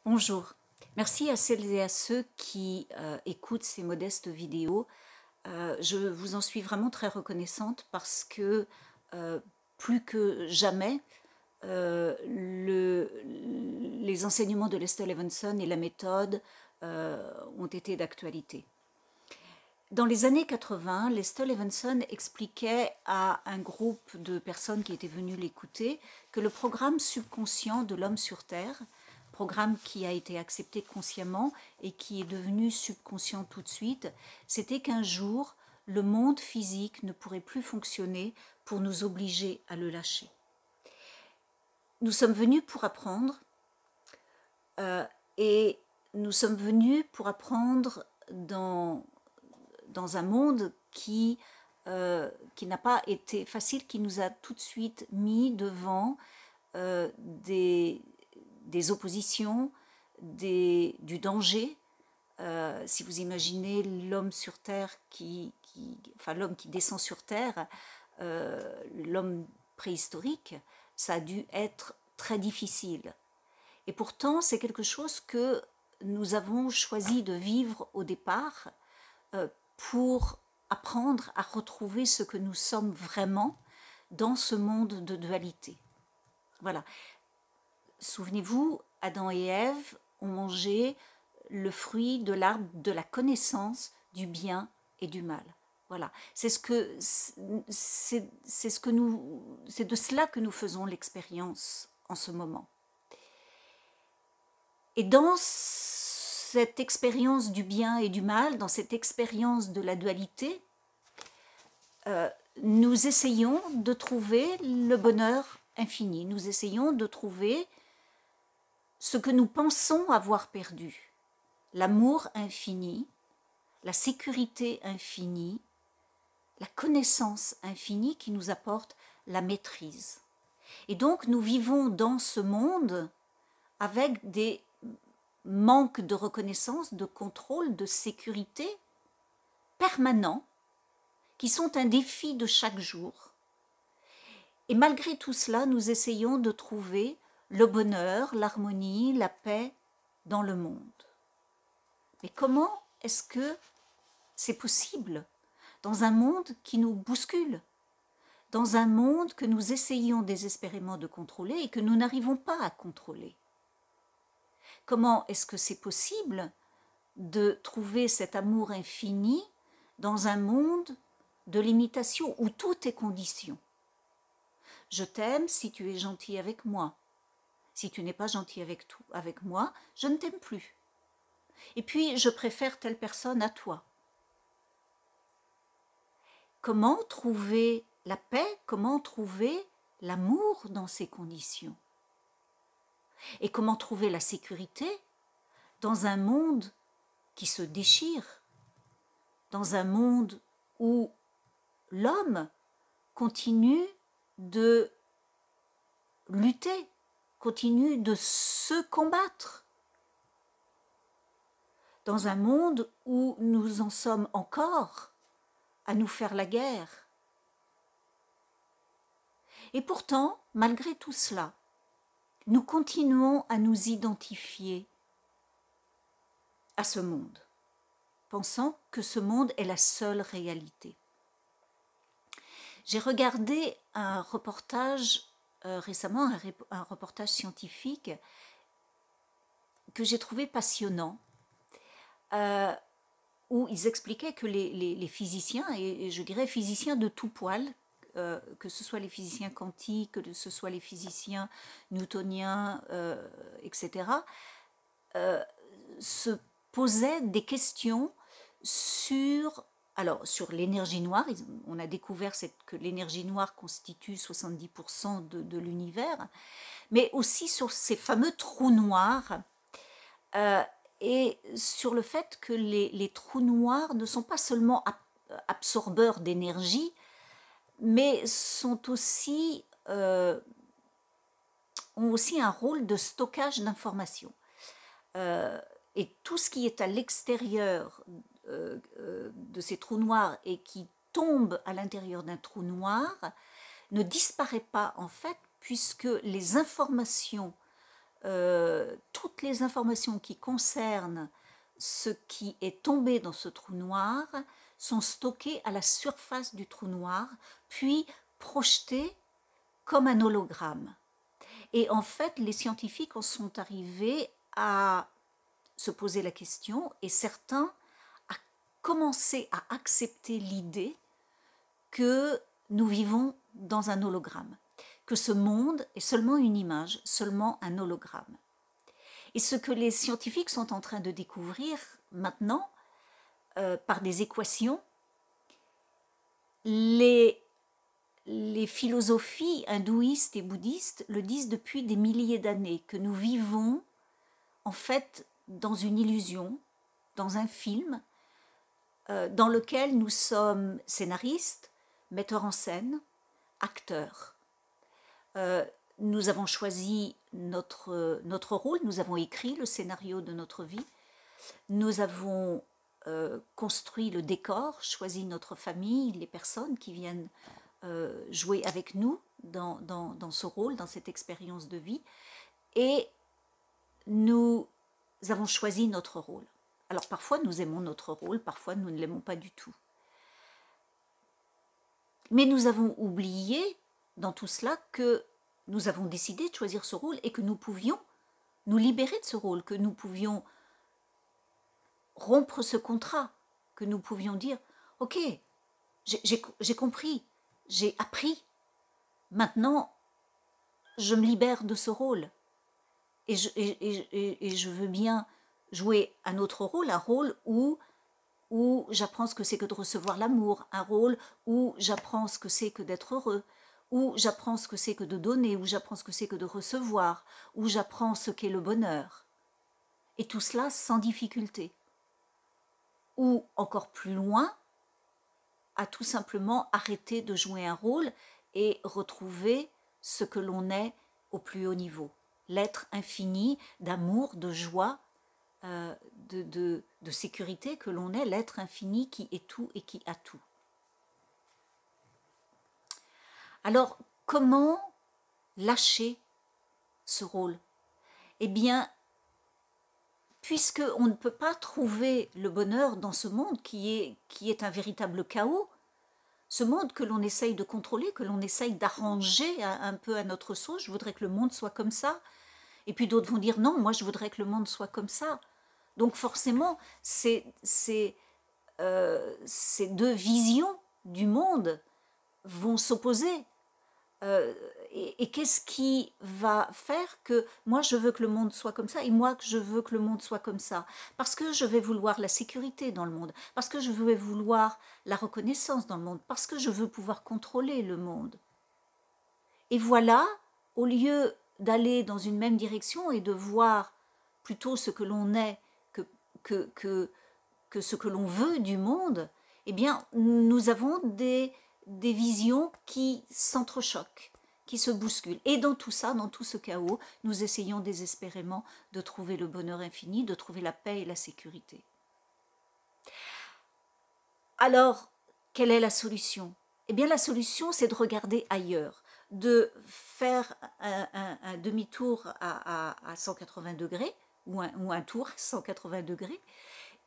Bonjour, merci à celles et à ceux qui écoutent ces modestes vidéos. Je vous en suis vraiment très reconnaissante parce que plus que jamais, les enseignements de Lester Levinson et la méthode ont été d'actualité. Dans les années 80, Lester Levinson expliquait à un groupe de personnes qui étaient venues l'écouter que le programme subconscient de l'homme sur Terre, programme qui a été accepté consciemment et qui est devenu subconscient tout de suite, c'était qu'un jour, le monde physique ne pourrait plus fonctionner pour nous obliger à le lâcher. Nous sommes venus pour apprendre et nous sommes venus pour apprendre dans un monde qui n'a pas été facile, qui nous a tout de suite mis devant des oppositions, du danger. Si vous imaginez l'homme sur Terre, enfin l'homme qui descend sur Terre, l'homme préhistorique, ça a dû être très difficile. Et pourtant, c'est quelque chose que nous avons choisi de vivre au départ pour apprendre à retrouver ce que nous sommes vraiment dans ce monde de dualité. Voilà. Souvenez-vous, Adam et Ève ont mangé le fruit de l'arbre de la connaissance du bien et du mal. Voilà, c'est de cela que nous faisons l'expérience en ce moment. Et dans cette expérience du bien et du mal, dans cette expérience de la dualité, nous essayons de trouver le bonheur infini. Nous essayons de trouver ce que nous pensons avoir perdu. L'amour infini, la sécurité infinie, la connaissance infinie qui nous apporte la maîtrise. Et donc nous vivons dans ce monde avec des manques de reconnaissance, de contrôle, de sécurité permanents qui sont un défi de chaque jour. Et malgré tout cela, nous essayons de trouver le bonheur, l'harmonie, la paix dans le monde. Mais comment est-ce que c'est possible dans un monde qui nous bouscule, dans un monde que nous essayons désespérément de contrôler et que nous n'arrivons pas à contrôler? Comment est-ce que c'est possible de trouver cet amour infini dans un monde de limitation où tout est condition? Je t'aime si tu es gentil avec moi. Si tu n'es pas gentil avec moi, je ne t'aime plus. Et puis, je préfère telle personne à toi. Comment trouver la paix? Comment trouver l'amour dans ces conditions? Et comment trouver la sécurité dans un monde qui se déchire, dans un monde où l'homme continue de lutter, continue de se combattre, dans un monde où nous en sommes encore à nous faire la guerre. Et pourtant, malgré tout cela, nous continuons à nous identifier à ce monde, pensant que ce monde est la seule réalité. J'ai regardé un reportage récemment, un reportage scientifique que j'ai trouvé passionnant, où ils expliquaient que les physiciens, et je dirais physiciens de tout poil, que ce soit les physiciens quantiques, que ce soit les physiciens newtoniens, etc., se posaient des questions sur l'énergie noire. On a découvert que l'énergie noire constitue 70% de l'univers, mais aussi sur ces fameux trous noirs, et sur le fait que les trous noirs ne sont pas seulement absorbeurs d'énergie, mais ont aussi un rôle de stockage d'informations. Et tout ce qui est à l'extérieur de ces trous noirs et qui tombe à l'intérieur d'un trou noir ne disparaît pas en fait, puisque les informations, toutes toutes les informations qui concernent ce qui est tombé dans ce trou noir sont stockées à la surface du trou noir, puis projetées comme un hologramme. Et en fait, les scientifiques en sont arrivés à se poser la question, et certains à commencer à accepter l'idée que nous vivons dans un hologramme, que ce monde est seulement une image, seulement un hologramme. Et ce que les scientifiques sont en train de découvrir maintenant, par des équations, les philosophies hindouistes et bouddhistes le disent depuis des milliers d'années, que nous vivons en fait dans une illusion, dans un film, dans lequel nous sommes scénaristes, metteurs en scène, acteurs. Nous avons choisi notre rôle, nous avons écrit le scénario de notre vie, nous avons construit le décor, choisi notre famille, les personnes qui viennent jouer avec nous dans ce rôle, dans cette expérience de vie, et nous avons choisi notre rôle. Alors parfois nous aimons notre rôle, parfois nous ne l'aimons pas du tout. Mais nous avons oublié dans tout cela que nous avons décidé de choisir ce rôle et que nous pouvions nous libérer de ce rôle, que nous pouvions rompre ce contrat, que nous pouvions dire « Ok, j'ai compris, j'ai appris, maintenant je me libère de ce rôle et je veux bien jouer un autre rôle, un rôle où j'apprends ce que c'est que de recevoir l'amour, un rôle où j'apprends ce que c'est que d'être heureux, où j'apprends ce que c'est que de donner, où j'apprends ce que c'est que de recevoir, où j'apprends ce qu'est le bonheur. Et tout cela sans difficulté. Ou encore plus loin, à tout simplement arrêter de jouer un rôle et retrouver ce que l'on est au plus haut niveau. L'être infini d'amour, de joie, de sécurité que l'on est, l'être infini qui est tout et qui a tout. Alors, comment lâcher ce rôle? Eh bien, puisque on ne peut pas trouver le bonheur dans ce monde qui est un véritable chaos, ce monde que l'on essaye de contrôler, que l'on essaye d'arranger un peu à notre sauce, je voudrais que le monde soit comme ça, et puis d'autres vont dire non, moi je voudrais que le monde soit comme ça. Donc forcément, ces deux visions du monde vont s'opposer. Et qu'est-ce qui va faire que moi je veux que le monde soit comme ça et moi que je veux que le monde soit comme ça? Parce que je vais vouloir la sécurité dans le monde, parce que je vais vouloir la reconnaissance dans le monde, parce que je veux pouvoir contrôler le monde. Et voilà, au lieu d'aller dans une même direction et de voir plutôt ce que l'on est que ce que l'on veut du monde, eh bien nous avons des visions qui s'entrechoquent, qui se bousculent. Et dans tout ça, dans tout ce chaos, nous essayons désespérément de trouver le bonheur infini, de trouver la paix et la sécurité. Alors, quelle est la solution? Eh bien, la solution, c'est de regarder ailleurs, de faire un demi-tour à 180 degrés, ou un tour à 180 degrés,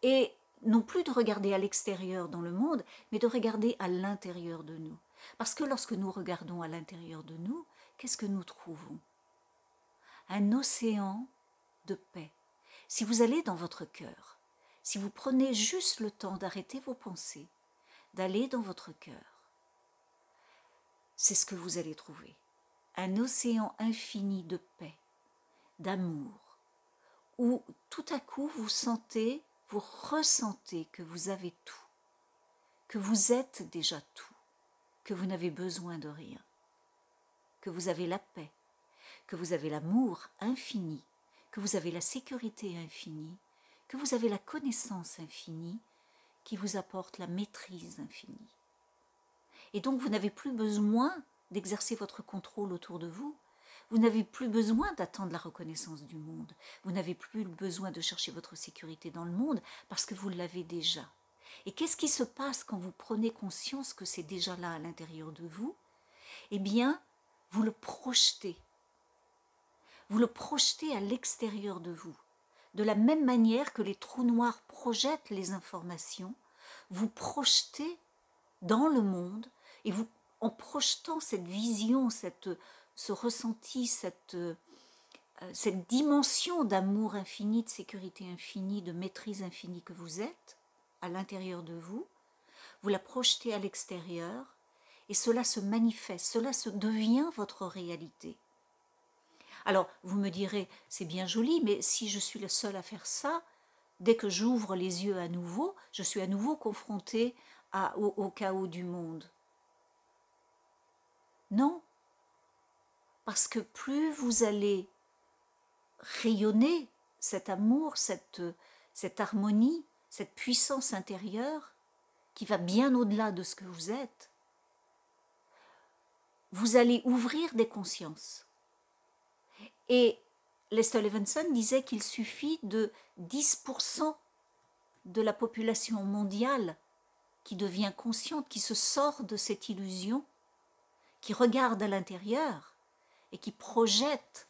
et non plus de regarder à l'extérieur dans le monde, mais de regarder à l'intérieur de nous. Parce que lorsque nous regardons à l'intérieur de nous, qu'est-ce que nous trouvons? Un océan de paix. Si vous allez dans votre cœur, si vous prenez juste le temps d'arrêter vos pensées, d'aller dans votre cœur, c'est ce que vous allez trouver. Un océan infini de paix, d'amour, où tout à coup vous ressentez que vous avez tout, que vous êtes déjà tout, que vous n'avez besoin de rien, que vous avez la paix, que vous avez l'amour infini, que vous avez la sécurité infinie, que vous avez la connaissance infinie qui vous apporte la maîtrise infinie. Et donc vous n'avez plus besoin d'exercer votre contrôle autour de vous. Vous n'avez plus besoin d'attendre la reconnaissance du monde. Vous n'avez plus besoin de chercher votre sécurité dans le monde parce que vous l'avez déjà. Et qu'est-ce qui se passe quand vous prenez conscience que c'est déjà là à l'intérieur de vous? Eh bien, vous le projetez. vous le projetez à l'extérieur de vous. De la même manière que les trous noirs projettent les informations, vous projetez dans le monde, et vous, en projetant cette vision, ce ressenti, cette dimension d'amour infini, de sécurité infinie, de maîtrise infinie que vous êtes, à l'intérieur de vous, vous la projetez à l'extérieur, et cela se manifeste, cela se devient votre réalité. Alors, vous me direz, c'est bien joli, mais si je suis le seul à faire ça, dès que j'ouvre les yeux à nouveau, je suis à nouveau confrontée au chaos du monde. Non, parce que plus vous allez rayonner cet amour, cette harmonie, cette puissance intérieure qui va bien au-delà de ce que vous êtes, vous allez ouvrir des consciences. Et Lester Levinson disait qu'il suffit de 10% de la population mondiale qui devient consciente, qui se sort de cette illusion, qui regarde à l'intérieur et qui projette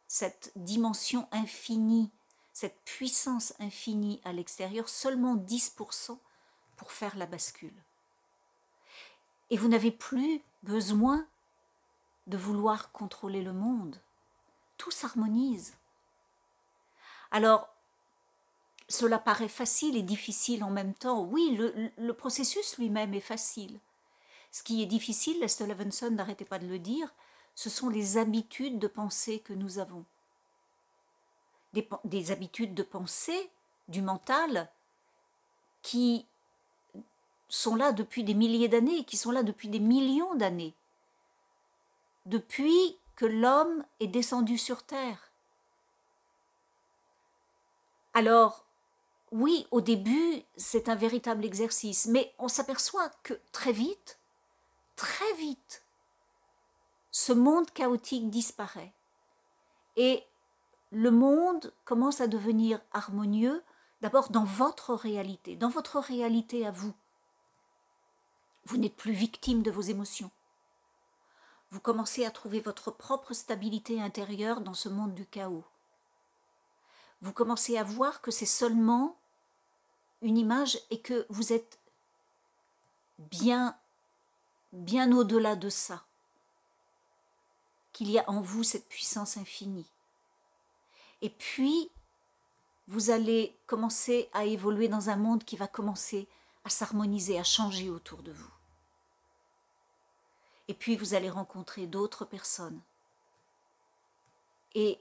cette dimension infinie, cette puissance infinie à l'extérieur, seulement 10% pour faire la bascule. Et vous n'avez plus besoin de vouloir contrôler le monde. Tout s'harmonise. Alors, cela paraît facile et difficile en même temps. Oui, le processus lui-même est facile. Ce qui est difficile, Lester Levinson n'arrêtait pas de le dire, ce sont les habitudes de pensée que nous avons. Des habitudes de pensée, du mental, qui sont là depuis des milliers d'années, qui sont là depuis des millions d'années. Depuis que l'homme est descendu sur Terre. Alors, oui, au début, c'est un véritable exercice, mais on s'aperçoit que très vite, ce monde chaotique disparaît. Et le monde commence à devenir harmonieux, d'abord dans votre réalité à vous. Vous n'êtes plus victime de vos émotions. Vous commencez à trouver votre propre stabilité intérieure dans ce monde du chaos. Vous commencez à voir que c'est seulement une image et que vous êtes bien au-delà de ça, qu'il y a en vous cette puissance infinie. Et puis, vous allez commencer à évoluer dans un monde qui va commencer à s'harmoniser, à changer autour de vous. Et puis, vous allez rencontrer d'autres personnes. Et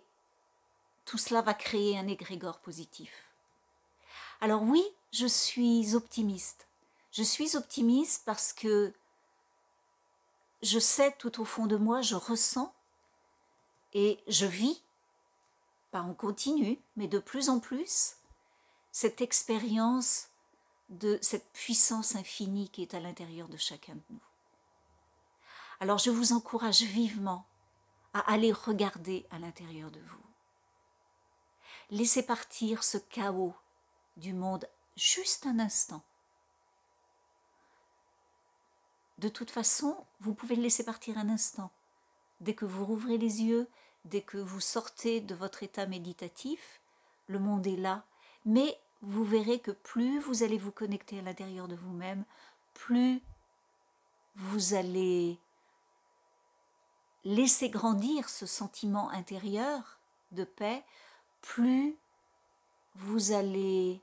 tout cela va créer un égrégore positif. Alors oui, je suis optimiste. Je suis optimiste parce que je sais tout au fond de moi, je ressens et je vis, pas en continu, mais de plus en plus, cette expérience de cette puissance infinie qui est à l'intérieur de chacun de nous. Alors je vous encourage vivement à aller regarder à l'intérieur de vous. Laissez partir ce chaos du monde juste un instant. De toute façon, vous pouvez le laisser partir un instant. Dès que vous rouvrez les yeux, dès que vous sortez de votre état méditatif, le monde est là, mais vous verrez que plus vous allez vous connecter à l'intérieur de vous-même, plus vous allez laisser grandir ce sentiment intérieur de paix, plus vous allez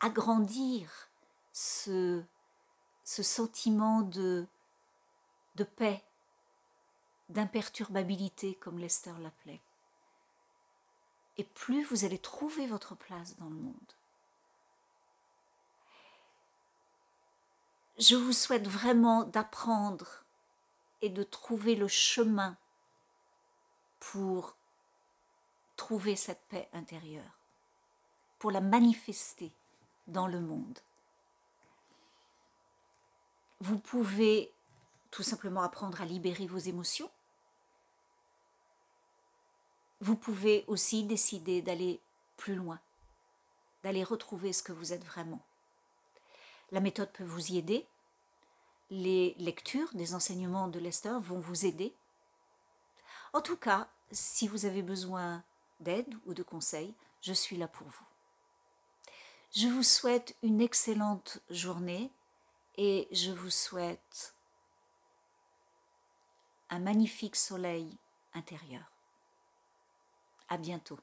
agrandir ce sentiment de paix, d'imperturbabilité, comme Lester l'appelait. Et plus vous allez trouver votre place dans le monde. Je vous souhaite vraiment d'apprendre et de trouver le chemin pour trouver cette paix intérieure, pour la manifester dans le monde. Vous pouvez tout simplement apprendre à libérer vos émotions. Vous pouvez aussi décider d'aller plus loin, d'aller retrouver ce que vous êtes vraiment. La méthode peut vous y aider. Les lectures des enseignements de Lester vont vous aider. En tout cas, si vous avez besoin d'aide ou de conseils, je suis là pour vous. Je vous souhaite une excellente journée et je vous souhaite un magnifique soleil intérieur. À bientôt.